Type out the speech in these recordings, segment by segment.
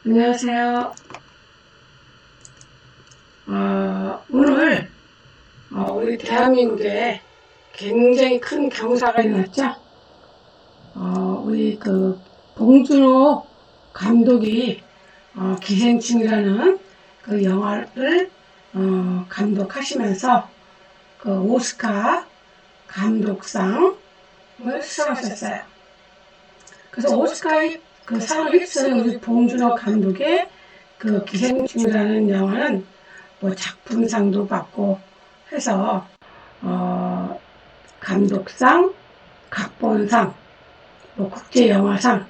안녕하세요. 오늘 우리 대한민국에 굉장히 큰 경사가 일어났죠. 우리 그 봉준호 감독이 기생충이라는 그 영화를 감독하시면서 그 오스카 감독상을 수상하셨어요. 그래서 오스카의 그 상을 휩쓴 우리 봉준호 감독의 그 기생충이라는 영화는 뭐 작품상도 받고 해서 감독상, 각본상, 뭐 국제영화상,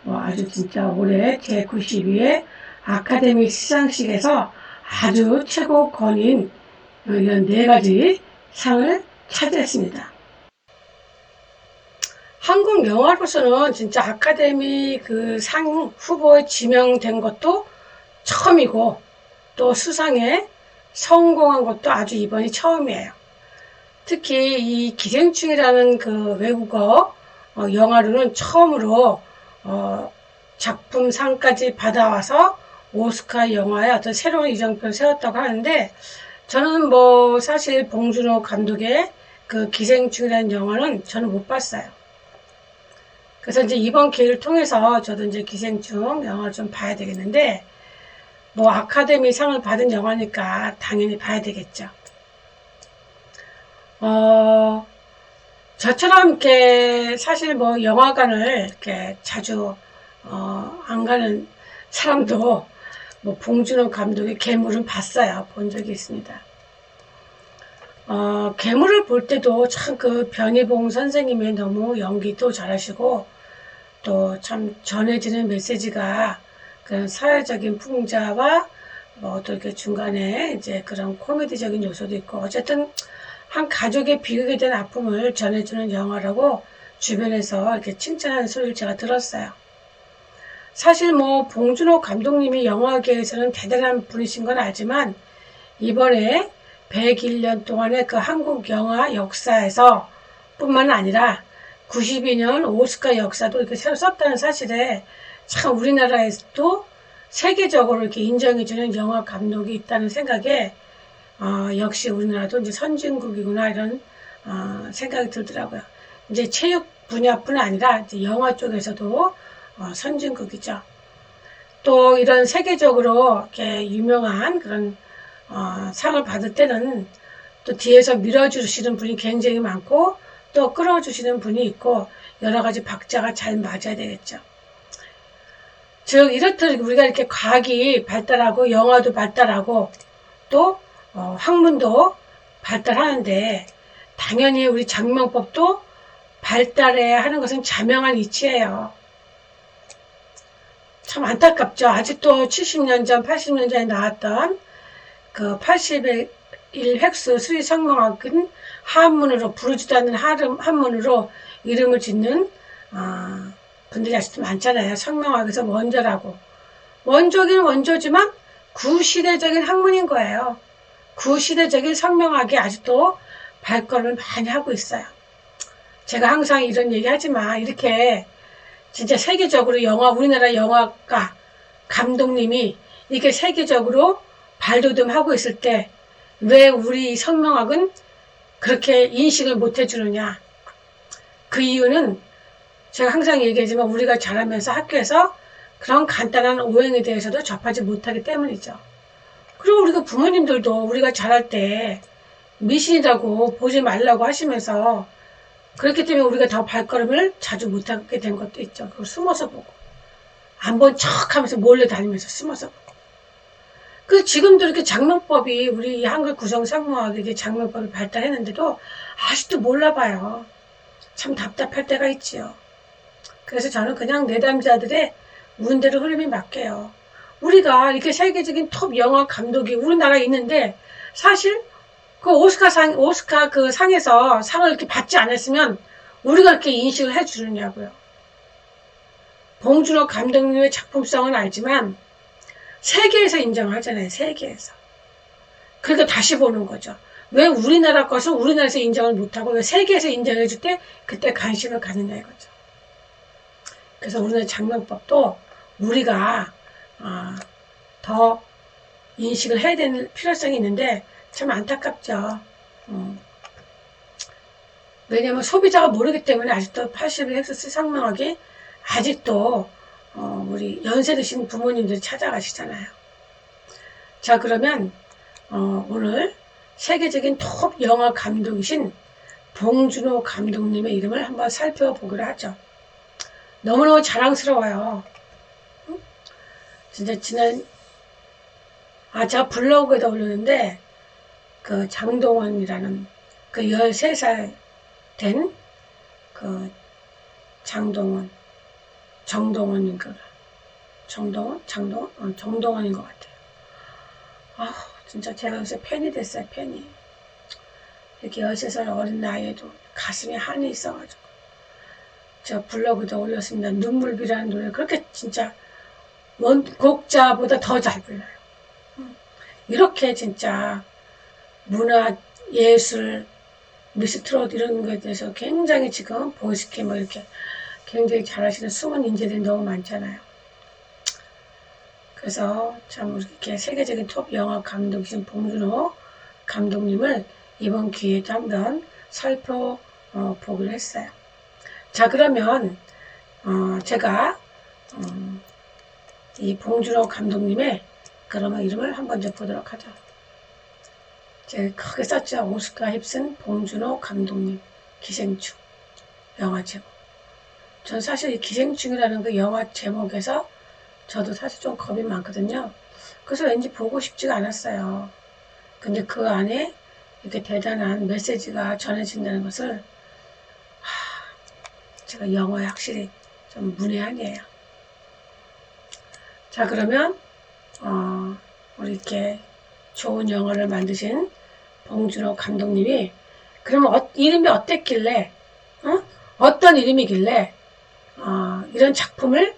뭐 아주 진짜 올해 제92회 아카데미 시상식에서 아주 최고권인 이런 4가지 상을 차지했습니다. 한국 영화로서는 진짜 아카데미 그 상 후보에 지명된 것도 처음이고 또 수상에 성공한 것도 아주 이번이 처음이에요. 특히 이 기생충이라는 그 외국어 영화로는 처음으로 작품상까지 받아와서 오스카 영화의 어떤 새로운 이정표를 세웠다고 하는데, 저는 뭐 사실 봉준호 감독의 그 기생충이라는 영화는 저는 못 봤어요. 그래서 이제 이번 기회를 통해서 저도 이제 기생충 영화를 좀 봐야 되겠는데, 뭐 아카데미 상을 받은 영화니까 당연히 봐야 되겠죠. 저처럼 이렇게 사실 뭐 영화관을 이렇게 자주 안 가는 사람도 뭐 봉준호 감독의 괴물은 봤어요. 본 적이 있습니다. 괴물을 볼 때도 참 그 변희봉 선생님의 너무 연기도 잘하시고 또 참 전해지는 메시지가 그런 사회적인 풍자와 뭐 또 이렇게 중간에 이제 그런 코미디적인 요소도 있고 어쨌든 한 가족의 비극에 대한 아픔을 전해주는 영화라고 주변에서 이렇게 칭찬하는 소리를 제가 들었어요. 사실 뭐 봉준호 감독님이 영화계에서는 대단한 분이신 건 알지만 이번에 101년 동안의 그 한국 영화 역사에서 뿐만 아니라 92년 오스카 역사도 이렇게 새로 썼다는 사실에 참 우리나라에서도 세계적으로 이렇게 인정해주는 영화 감독이 있다는 생각에 역시 우리나라도 이제 선진국이구나 이런 생각이 들더라고요. 이제 체육 분야뿐 아니라 이제 영화 쪽에서도 선진국이죠. 또 이런 세계적으로 이렇게 유명한 그런 상을 받을 때는 또 뒤에서 밀어주시는 분이 굉장히 많고 또 끌어주시는 분이 있고 여러 가지 박자가 잘 맞아야 되겠죠. 즉 이렇듯 우리가 이렇게 과학이 발달하고 영화도 발달하고 또 학문도 발달하는데 당연히 우리 장명법도 발달해야 하는 것은 자명한 이치예요. 참 안타깝죠. 아직도 70년 전, 80년 전에 나왔던 그 81 획수 수리 성명학은 한문으로 부르지도 않는 한문으로 이름을 짓는 분들이 아직도 많잖아요. 성명학에서 원조라고. 원조긴 원조지만 구시대적인 학문인 거예요. 구시대적인 성명학이 아직도 발걸음을 많이 하고 있어요. 제가 항상 이런 얘기 하지만 이렇게 진짜 세계적으로 우리나라 영화가 감독님이 이렇게 세계적으로 발돋움하고 있을 때 왜 우리 성명학은 그렇게 인식을 못 해주느냐. 그 이유는 제가 항상 얘기하지만 우리가 자라면서 학교에서 그런 간단한 오행에 대해서도 접하지 못하기 때문이죠. 그리고 우리가 부모님들도 우리가 자랄 때 미신이라고 보지 말라고 하시면서 그렇기 때문에 우리가 더 발걸음을 자주 못하게 된 것도 있죠. 그걸 숨어서 보고 안 본 척 하면서 몰래 다니면서 숨어서 보고. 그 지금도 이렇게 장명법이 우리 한글 구성상명학에 장명법이 발달했는데도 아직도 몰라봐요. 참 답답할 때가 있지요. 그래서 저는 그냥 내담자들의 운대로 흐름이 맡겨요. 우리가 이렇게 세계적인 톱 영화 감독이 우리나라에 있는데 사실 그 오스카 그 상에서 상을 이렇게 받지 않았으면 우리가 이렇게 인식을 해주느냐고요. 봉준호 감독님의 작품성은 알지만 세계에서 인정하잖아요. 세계에서. 그러니까 다시 보는 거죠. 왜 우리나라 것을 우리나라에서 인정을 못하고 왜 세계에서 인정해줄 때 그때 관심을 갖느냐 이거죠. 그래서 우리나라 장명법도 우리가 더 인식을 해야 되는 필요성이 있는데 참 안타깝죠. 왜냐면 소비자가 모르기 때문에 아직도 81헥스 상명하기 아직도 우리 연세 드신 부모님들이 찾아가시잖아요. 자, 그러면 오늘 세계적인 톱 영화 감독이신 봉준호 감독님의 이름을 한번 살펴보기로 하죠. 너무너무 자랑스러워요. 진짜 제가 블로그에다 올렸는데 그 장동원이라는 그 13살 된 그 정동원인 것 같아요. 진짜 제가 요새 팬이 됐어요, 팬이. 이렇게 13살 어린 나이에도 가슴에 한이 있어가지고. 제가 블로그도 올렸습니다. 눈물비라는 노래 그렇게 진짜 원곡자보다 더 잘 불러요. 이렇게 진짜 문화, 예술, 미스트롯 이런 거에 대해서 굉장히 지금 보이스키 뭐 이렇게 굉장히 잘하시는 숨은 인재들이 너무 많잖아요. 그래서 참 이렇게 세계적인 톱 영화 감독이신 봉준호 감독님을 이번 기회에 한번 살펴보기로 했어요. 자, 그러면 제가 이 봉준호 감독님의 그러면 이름을 한번 이제 보도록 하죠. 제가 크게 썼죠. 오스카 힙슨 봉준호 감독님 기생충 영화 제목. 전 사실 이 기생충이라는 그 영화 제목에서 저도 사실 좀 겁이 많거든요. 그래서 왠지 보고 싶지가 않았어요. 근데 그 안에 이렇게 대단한 메시지가 전해진다는 것을 제가 영어에 확실히 좀 문외한이에요. 자, 그러면 우리 이렇게 좋은 영화를 만드신 봉준호 감독님이 그러면 이름이 어땠길래 어떤 이름이길래 이런 작품을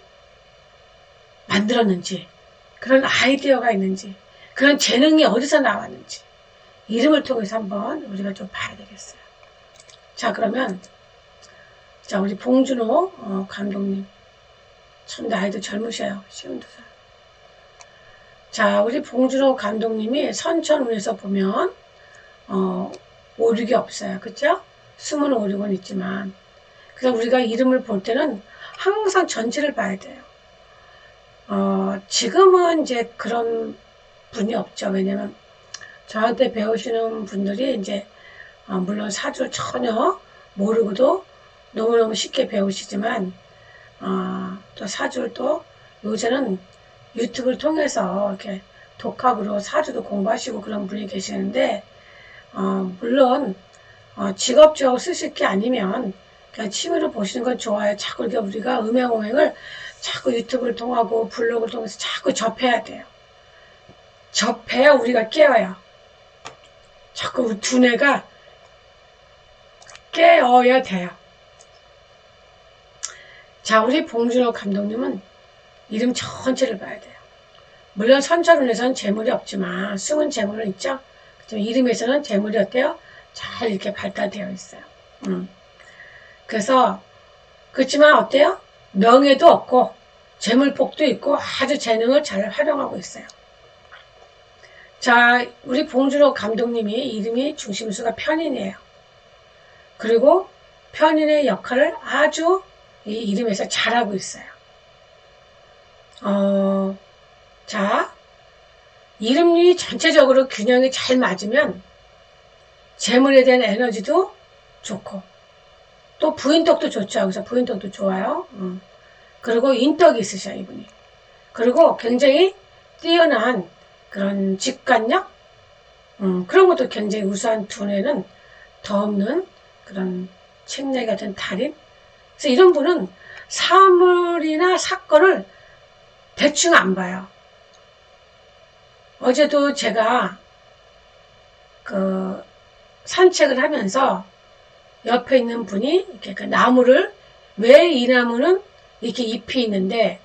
만들었는지, 그런 아이디어가 있는지, 그런 재능이 어디서 나왔는지 이름을 통해서 한번 우리가 좀 봐야 되겠어요. 자, 그러면 자, 우리 봉준호 감독님 참 나이도 젊으셔요. 52살. 자, 우리 봉준호 감독님이 선천운에서 보면 오륙이 없어요. 그쵸? 숨은 오륙은 있지만, 그래서 우리가 이름을 볼 때는 항상 전체를 봐야 돼요. 지금은 이제 그런 분이 없죠. 왜냐면 저한테 배우시는 분들이 이제 물론 사주를 전혀 모르고도 너무너무 쉽게 배우시지만 또 사주를 또 요새는 유튜브를 통해서 이렇게 독학으로 사주도 공부하시고 그런 분이 계시는데 물론 직업적으로 쓰실 게 아니면 그냥 취미로 보시는 건 좋아요. 자꾸 이렇게 우리가 음행오행을 자꾸 유튜브를 통하고 블로그를 통해서 자꾸 접해야 돼요. 접해야 우리가 깨어요. 자꾸 두뇌가 깨어야 돼요. 자, 우리 봉준호 감독님은 이름 전체를 봐야 돼요. 물론 선천운에서는 재물이 없지만 숨은 재물은 있죠. 이름에서는 재물이 어때요? 잘 이렇게 발달되어 있어요. 그래서 그렇지만 어때요? 명예도 없고 재물복도 있고 아주 재능을 잘 활용하고 있어요. 자, 우리 봉준호 감독님이 이름이 중심수가 편인이에요. 그리고 편인의 역할을 아주 이 이름에서 잘하고 있어요. 자, 이름이 전체적으로 균형이 잘 맞으면 재물에 대한 에너지도 좋고 또 부인덕도 좋죠. 그래서 부인덕도 좋아요. 그리고 인덕이 있으셔 이분이. 그리고 굉장히 뛰어난 그런 직관력 그런 것도 굉장히 우수한 두뇌는 더 없는 그런 책략 같은 달인. 그래서 이런 분은 사물이나 사건을 대충 안 봐요. 어제도 제가 그 산책을 하면서 옆에 있는 분이 이렇게 그 나무를 왜 이 나무는 이렇게 잎이 있는데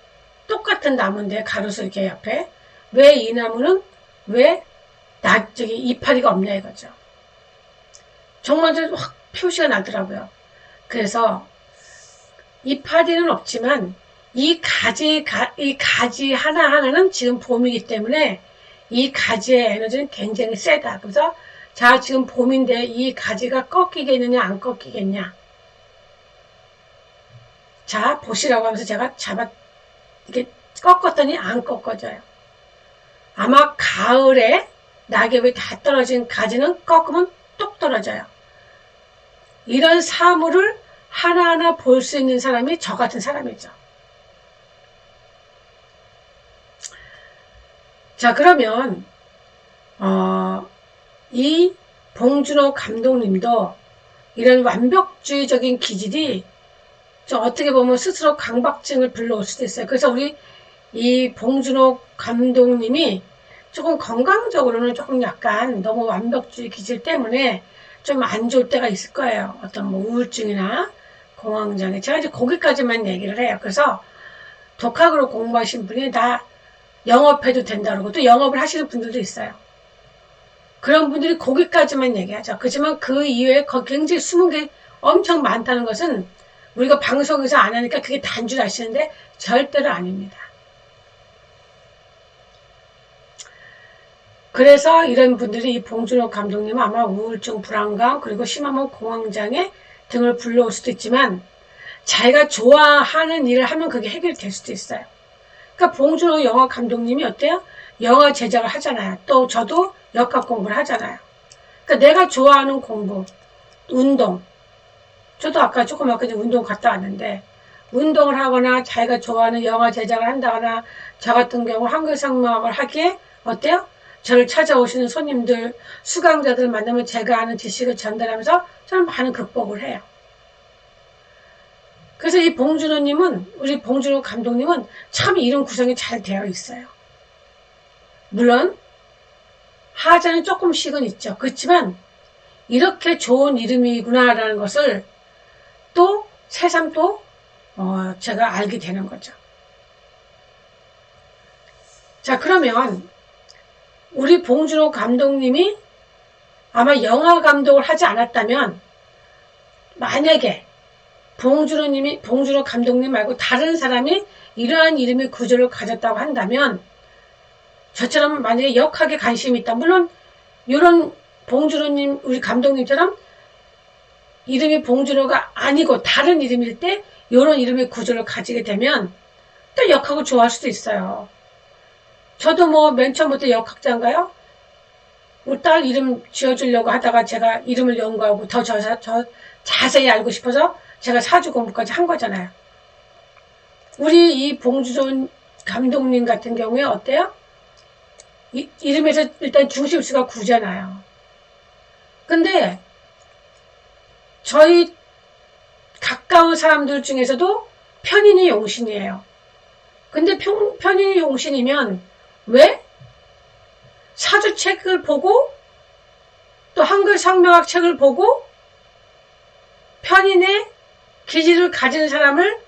똑같은 나무인데 가로수 이렇게 옆에 왜 이 나무는 왜 저기 이파리가 없냐 이거죠. 정말 확 표시가 나더라고요. 그래서 이파리는 없지만 이 가지 하나하나는 지금 봄이기 때문에 이 가지의 에너지는 굉장히 세다. 그래서 자, 지금 봄인데 이 가지가 꺾이겠느냐, 안 꺾이겠냐. 자, 보시라고 하면서 제가 이렇게 꺾었더니 안 꺾어져요. 아마 가을에 낙엽이 다 떨어진 가지는 꺾으면 뚝 떨어져요. 이런 사물을 하나하나 볼 수 있는 사람이 저 같은 사람이죠. 자, 그러면 이 봉준호 감독님도 이런 완벽주의적인 기질이 좀 어떻게 보면 스스로 강박증을 불러올 수도 있어요. 그래서 우리 이 봉준호 감독님이 조금 건강적으로는 조금 약간 너무 완벽주의 기질 때문에 좀 안 좋을 때가 있을 거예요. 어떤 뭐 우울증이나 공황장애. 제가 이제 거기까지만 얘기를 해요. 그래서 독학으로 공부하신 분이 다 영업해도 된다고 또 영업을 하시는 분들도 있어요. 그런 분들이 거기까지만 얘기하죠. 그렇지만 그 이외에 굉장히 숨은 게 엄청 많다는 것은 우리가 방송에서 안 하니까 그게 단 줄 아시는데 절대로 아닙니다. 그래서 이런 분들이 이 봉준호 감독님은 아마 우울증, 불안감, 그리고 심하면 공황장애 등을 불러올 수도 있지만 자기가 좋아하는 일을 하면 그게 해결될 수도 있어요. 그러니까 봉준호 영화 감독님이 어때요? 영화 제작을 하잖아요. 또 저도 역학 공부를 하잖아요. 그러니까 내가 좋아하는 공부, 운동. 저도 아까 조금 아까 운동 갔다 왔는데 운동을 하거나 자기가 좋아하는 영화 제작을 한다거나 저 같은 경우 한글상명학을 하기에 어때요? 저를 찾아오시는 손님들, 수강자들 만나면 제가 아는 지식을 전달하면서 저는 많은 극복을 해요. 그래서 이 봉준호님은, 우리 봉준호 감독님은 참 이런 구성이 잘 되어 있어요. 물론 하자는 조금씩은 있죠. 그렇지만 이렇게 좋은 이름이구나라는 것을 또 새삼 또 제가 알게 되는 거죠. 자, 그러면 우리 봉준호 감독님이 아마 영화 감독을 하지 않았다면 만약에 봉준호 감독님 말고 다른 사람이 이러한 이름의 구조를 가졌다고 한다면 저처럼 만약에 역학에 관심이 있다. 물론 이런 봉준호님 우리 감독님처럼 이름이 봉준호가 아니고 다른 이름일 때 이런 이름의 구조를 가지게 되면 또 역학을 좋아할 수도 있어요. 저도 뭐 맨 처음부터 역학자인가요? 우리 딸 이름 지어주려고 하다가 제가 이름을 연구하고 더 자세히 알고 싶어서 제가 사주 공부까지 한 거잖아요. 우리 이 봉준호 감독님 같은 경우에 어때요? 이름에서 일단 중심수가 9잖아요. 근데 저희 가까운 사람들 중에서도 편인이 용신이에요. 근데 편인이 용신이면 왜? 사주책을 보고 또 한글 상명학 책을 보고 편인의 기질을 가진 사람을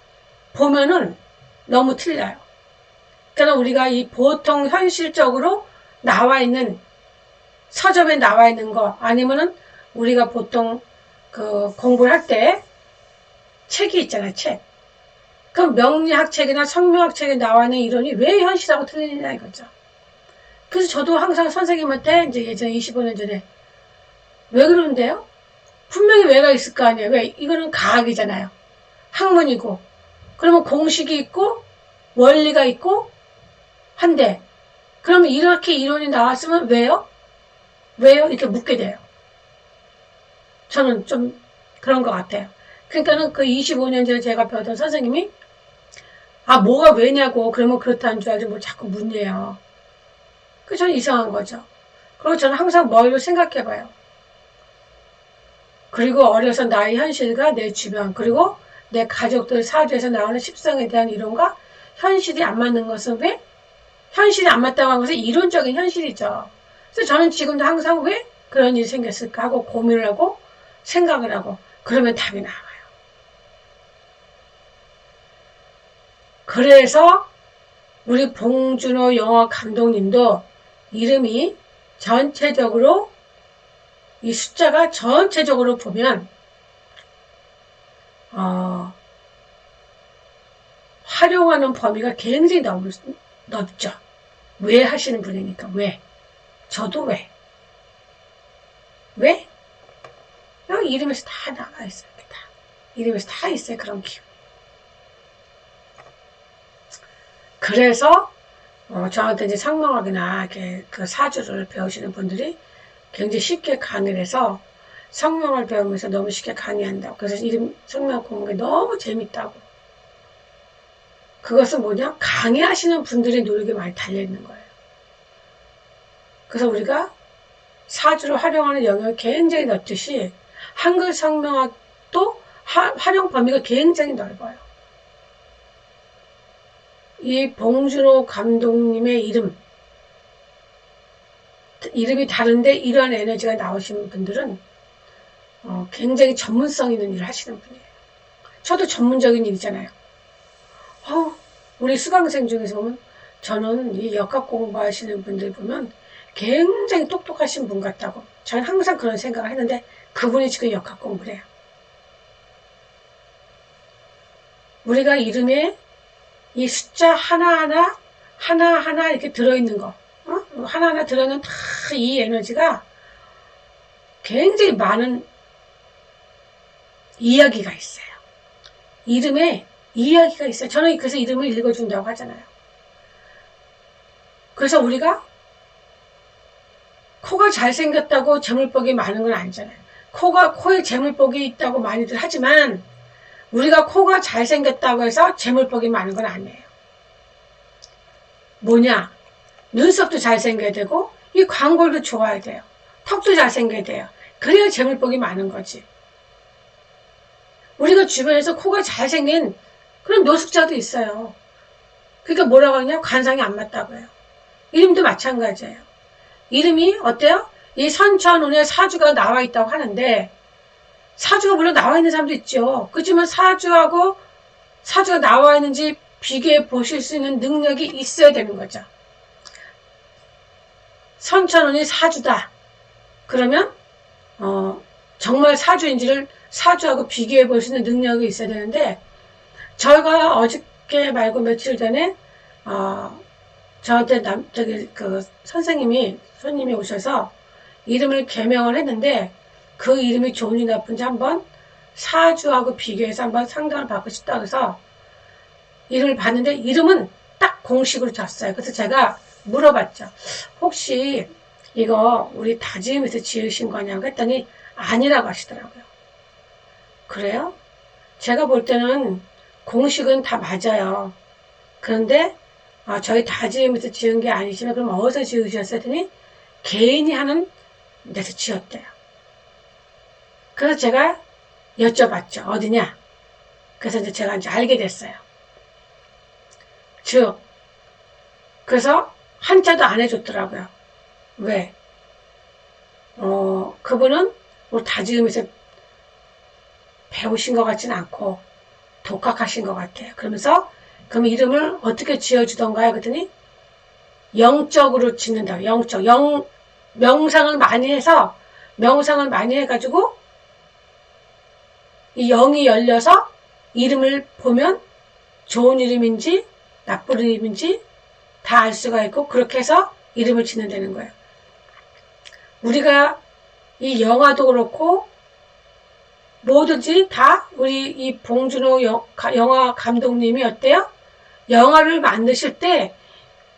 보면은 너무 틀려요. 그러니까 우리가 이 보통 현실적으로 나와 있는 서점에 나와 있는 거 아니면은 우리가 보통 그 공부를 할 때 책이 있잖아요. 책. 그럼 명리학 책이나 성명학 책에 나와 있는 이론이 왜 현실하고 틀리냐 이거죠. 그래서 저도 항상 선생님한테 이제 예전에 25년 전에 왜 그러는데요? 분명히 왜가 있을 거 아니에요. 왜? 이거는 과학이잖아요. 학문이고. 그러면 공식이 있고 원리가 있고 한데 그러면 이렇게 이론이 나왔으면 왜요? 왜요? 이렇게 묻게 돼요. 저는 좀 그런 것 같아요. 그러니까는 그 25년 전에 제가 배웠던 선생님이 뭐가 왜냐고 그러면 그렇다는 줄 알지 뭐 자꾸 묻네요. 그 저는 이상한 거죠. 그리고 저는 항상 뭘 생각해봐요. 그리고 어려서 나의 현실과 내 주변 그리고 내 가족들 사주에서 나오는 십성에 대한 이론과 현실이 안 맞는 것은 왜? 현실이 안 맞다고 하는 것은 이론적인 현실이죠. 그래서 저는 지금도 항상 왜 그런 일이 생겼을까 하고 고민을 하고 생각을 하고 그러면 답이 나와요. 그래서 우리 봉준호 영화 감독님도 이름이 전체적으로 이 숫자가 전체적으로 보면 활용하는 범위가 굉장히 넓죠. 왜 하시는 분이니까. 왜? 저도 왜? 왜? 여기 이름에서 다 나와 있어요. 다. 이름에서 다 있어요. 그런 기운. 그래서 저한테 이제 상명학이나 이렇게 그 사주를 배우시는 분들이 굉장히 쉽게 강의를 해서 성명을 배우면서 너무 쉽게 강의한다고. 그래서 이름 성명 공부가 너무 재밌다고. 그것은 뭐냐? 강의하시는 분들의 노력이 많이 달려있는 거예요. 그래서 우리가 사주를 활용하는 영역이 굉장히 넓듯이 한글 성명학도 활용 범위가 굉장히 넓어요. 이 봉준호 감독님의 이름이 다른데 이러한 에너지가 나오시는 분들은 굉장히 전문성 있는 일을 하시는 분이에요. 저도 전문적인 일이잖아요. 우리 수강생 중에서 보면 저는 이 역학 공부하시는 분들 보면 굉장히 똑똑하신 분 같다고. 저는 항상 그런 생각을 했는데 그분이 지금 역학 공부를 해요. 우리가 이름에 이 숫자 하나하나 이렇게 들어있는 거, 하나하나 들어있는 다 이 에너지가 굉장히 많은 이야기가 있어요. 이름에 이야기가 있어요. 저는 그래서 이름을 읽어준다고 하잖아요. 그래서 우리가 코가 잘생겼다고 재물복이 많은 건 아니잖아요. 코에 재물복이 있다고 많이들 하지만 우리가 코가 잘생겼다고 해서 재물복이 많은 건 아니에요. 뭐냐? 눈썹도 잘생겨야 되고 이 광골도 좋아야 돼요. 턱도 잘생겨야 돼요. 그래야 재물복이 많은 거지. 우리가 주변에서 코가 잘생긴 그런 노숙자도 있어요. 그러니까 뭐라고 하냐? 관상이 안 맞다고 해요. 이름도 마찬가지예요. 이름이 어때요? 이 선천운에 사주가 나와 있다고 하는데 사주가 물론 나와 있는 사람도 있죠. 그렇지만 사주가 나와 있는지 비교해 보실 수 있는 능력이 있어야 되는 거죠. 선천운이 사주다. 그러면 정말 사주인지를 사주하고 비교해 볼 수 있는 능력이 있어야 되는데 저희가 어저께 말고 며칠 전에 저한테 손님이 오셔서 이름을 개명을 했는데 그 이름이 좋은지 나쁜지 한번 사주하고 비교해서 한번 상담을 받고 싶다 그래서 이름을 봤는데 이름은 딱 공식으로 졌어요. 그래서 제가 물어봤죠. 혹시 이거 우리 다지음에서 지으신 거냐고 했더니 아니라고 하시더라고요. 그래요? 제가 볼 때는 공식은 다 맞아요. 그런데 저희 다지음에서 지은 게 아니지만 그럼 어디서 지으셨어요? 했더니 개인이 하는 데서 지었대요. 그래서 제가 여쭤봤죠. 어디냐? 그래서 이제 제가 이제 알게 됐어요. 즉, 그래서 한자도 안 해줬더라고요. 왜? 그분은 우리 다지음에서 배우신 것 같지는 않고 독학하신 것 같아요. 그러면서 그럼 이름을 어떻게 지어주던가요? 그랬더니 영적으로 짓는다고. 명상을 많이 해가지고 이 영이 열려서 이름을 보면 좋은 이름인지 나쁜 이름인지 다 알 수가 있고 그렇게 해서 이름을 짓는다는 거예요. 우리가 이 영화도 그렇고 뭐든지 다 우리 이 봉준호 영화 감독님이 어때요? 영화를 만드실 때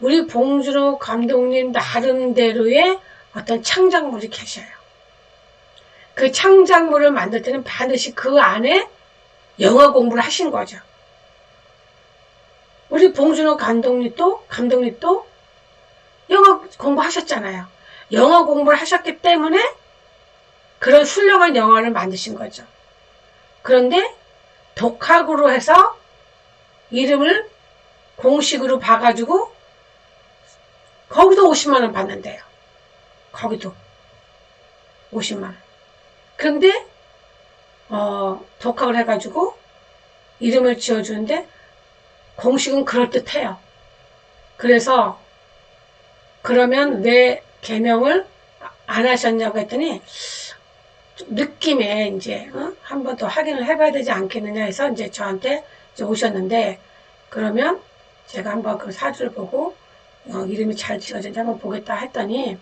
우리 봉준호 감독님 나름대로의 어떤 창작물이 계셔요. 그 창작물을 만들 때는 반드시 그 안에 영화 공부를 하신 거죠. 우리 봉준호 감독님도 영화 공부하셨잖아요. 영화 공부를 하셨기 때문에 그런 훌륭한 영화를 만드신 거죠. 그런데 독학으로 해서 이름을 공식으로 봐가지고 거기도 50만 원 받는데요. 거기도 50만 원. 그런데 독학을 해가지고 이름을 지어주는데 공식은 그럴듯해요. 그래서 그러면 왜 개명을 안 하셨냐고 했더니 느낌에 이제 한 번 더 확인을 해봐야 되지 않겠느냐 해서 이제 저한테 이제 오셨는데 그러면 제가 한번 그 사주를 보고 이름이 잘 지어졌는지 한번 보겠다 했더니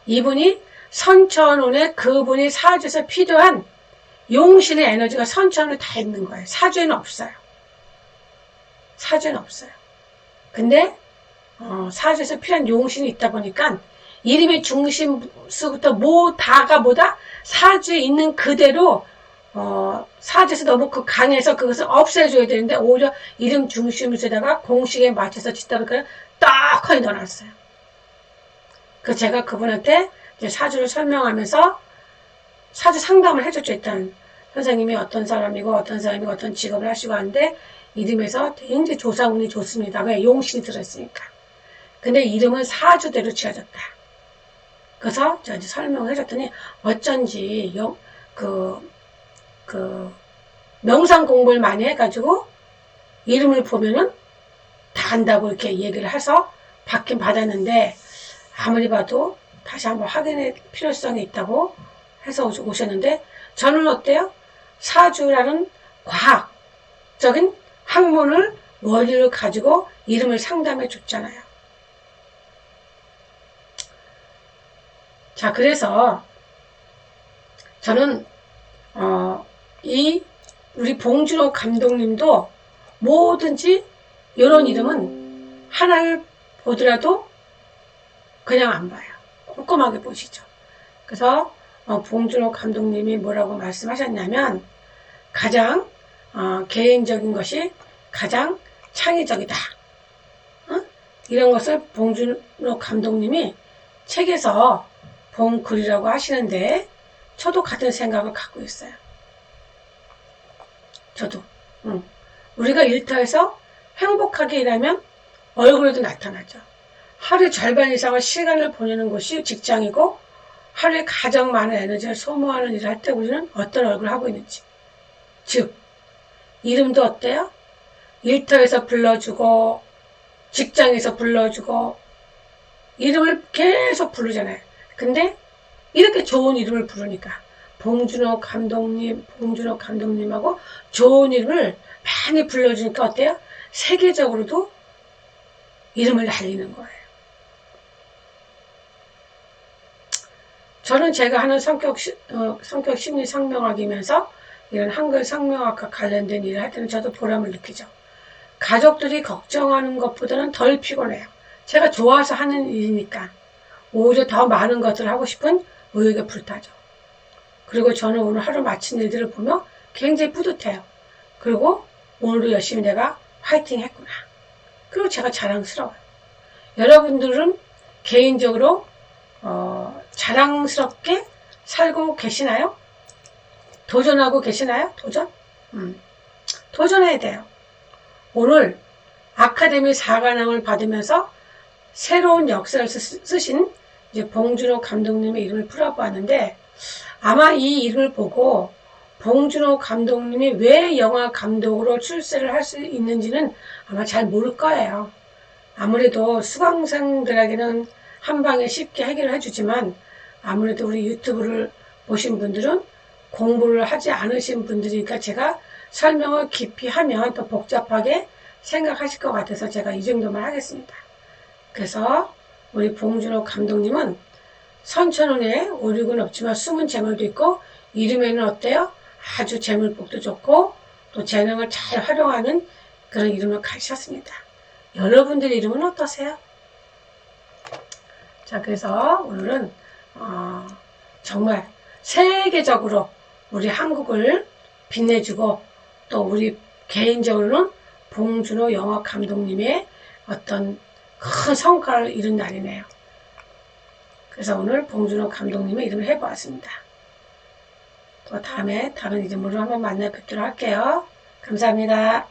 이분이 선천운에 그분이 사주에서 필요한 용신의 에너지가 선천운에 다 있는 거예요. 사주에는 없어요. 사주에는 없어요. 근데 사주에서 필요한 용신이 있다 보니까 이름의 중심수부터 다가 뭐다? 사주에 있는 그대로 사주에서 너무 강해서 그것을 없애줘야 되는데 오히려 이름 중심에다가 공식에 맞춰서 짓다 보니까 떡하니 넣어놨어요. 그 제가 그분한테 이제 사주를 설명하면서 사주 상담을 해줬죠. 일단 선생님이 어떤 사람이고 어떤 사람이고 어떤 직업을 하시고 하는데 이름에서 굉장히 조사운이 좋습니다. 왜? 용신이 들어있으니까. 근데 이름은 사주대로 지어졌다. 그래서 제가 이제 설명을 해줬더니 어쩐지 명상 공부를 많이 해가지고 이름을 보면은 다 안다고 이렇게 얘기를 해서 받긴 받았는데 아무리 봐도 다시 한번 확인할 필요성이 있다고 해서 오셨는데 저는 어때요? 사주라는 과학적인 학문을 원리를 가지고 이름을 상담해 줬잖아요. 자, 그래서 저는 우리 봉준호 감독님도 뭐든지 이런 이름은 하나를 보더라도 그냥 안 봐요. 꼼꼼하게 보시죠. 그래서 봉준호 감독님이 뭐라고 말씀하셨냐면 가장 개인적인 것이 가장 창의적이다. 이런 것을 봉준호 감독님이 책에서 본 글이라고 하시는데 저도 같은 생각을 갖고 있어요. 저도. 우리가 일터에서 행복하게 일하면 얼굴에도 나타나죠. 하루 절반 이상의 시간을 보내는 곳이 직장이고 하루에 가장 많은 에너지를 소모하는 일을 할 때 우리는 어떤 얼굴을 하고 있는지. 즉 이름도 어때요? 일터에서 불러주고 직장에서 불러주고 이름을 계속 부르잖아요. 근데 이렇게 좋은 이름을 부르니까 봉준호 감독님하고 좋은 이름을 많이 불러주니까 어때요? 세계적으로도 이름을 날리는 거예요. 저는 제가 하는 성격 심리 상명학이면서 이런 한글 상명학과 관련된 일을 할 때는 저도 보람을 느끼죠. 가족들이 걱정하는 것보다는 덜 피곤해요. 제가 좋아서 하는 일이니까 오히려 더 많은 것을 하고 싶은 의욕에 불타죠. 그리고 저는 오늘 하루 마친 일들을 보며 굉장히 뿌듯해요. 그리고 오늘도 열심히 내가 화이팅 했구나. 그리고 제가 자랑스러워요. 여러분들은 개인적으로 자랑스럽게 살고 계시나요? 도전하고 계시나요? 도전? 도전해야 돼요. 오늘 아카데미 4관왕을 받으면서 새로운 역사를 쓰신 이제 봉준호 감독님의 이름을 풀어보았는데 아마 이 이름을 보고 봉준호 감독님이 왜 영화 감독으로 출세를 할 수 있는지는 아마 잘 모를 거예요. 아무래도 수강생들에게는 한 방에 쉽게 해결해 주지만 아무래도 우리 유튜브를 보신 분들은 공부를 하지 않으신 분들이니까 제가 설명을 깊이 하면 더 복잡하게 생각하실 것 같아서 제가 이 정도만 하겠습니다. 그래서 우리 봉준호 감독님은 선천운에 오륙은 없지만 숨은 재물도 있고 이름에는 어때요? 아주 재물복도 좋고 또 재능을 잘 활용하는 그런 이름을 가지셨습니다. 여러분들 이름은 어떠세요? 자, 그래서 오늘은 정말 세계적으로 우리 한국을 빛내주고 또 우리 개인적으로는 봉준호 영화 감독님의 어떤 큰 성과를 이룬 날이네요. 그래서 오늘 봉준호 감독님의 이름을 해보았습니다. 또 다음에 다른 이름으로 한번 만나 뵙도록 할게요. 감사합니다.